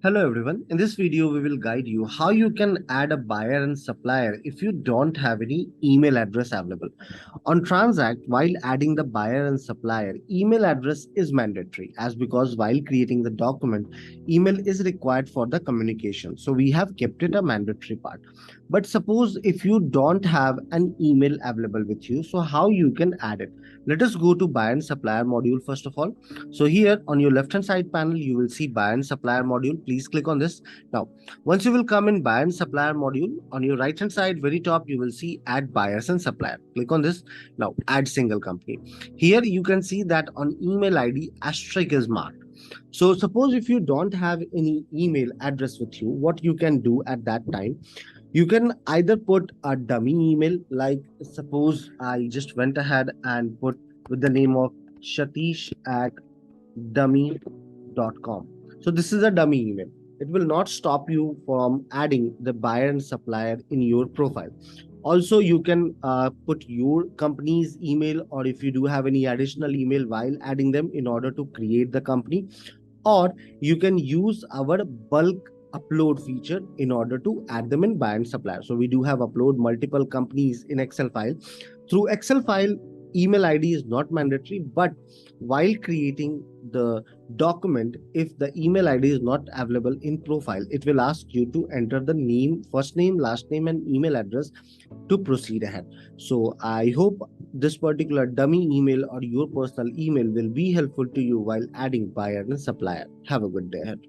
Hello everyone. In this video, we will guide you how you can add a buyer and supplier if you don't have any email address available. On TranZact, while adding the buyer and supplier, email address is mandatory as because while creating the document, email is required for the communication. So we have kept it a mandatory part. But suppose if you don't have an email available with you, so how you can add it? Let us go to buyer and supplier module first of all. So here on your left hand side panel, you will see buyer and supplier module. Please click on this. Now, once you will come in buyer and supplier module, on your right hand side, very top, you will see add buyers and supplier. Click on this. Now, add single company. Here you can see that on email ID, asterisk is marked. So suppose if you don't have any email address with you, what you can do at that time, you can either put a dummy email, like suppose I just went ahead and put with the name of Shatish at dummy.com. So this is a dummy email. It will not stop you from adding the buyer and supplier in your profile. Also, you can put your company's email, or if you do have any additional email while adding them in order to create the company, or you can use our bulk upload feature in order to add them in buyer and supplier. So we do have upload multiple companies in Excel file. Through Excel file, email ID is not mandatory, but while creating the document, if the email ID is not available in profile, it will ask you to enter the name, first name, last name, and email address to proceed ahead. So I hope this particular dummy email or your personal email will be helpful to you while adding buyer and supplier. Have a good day ahead.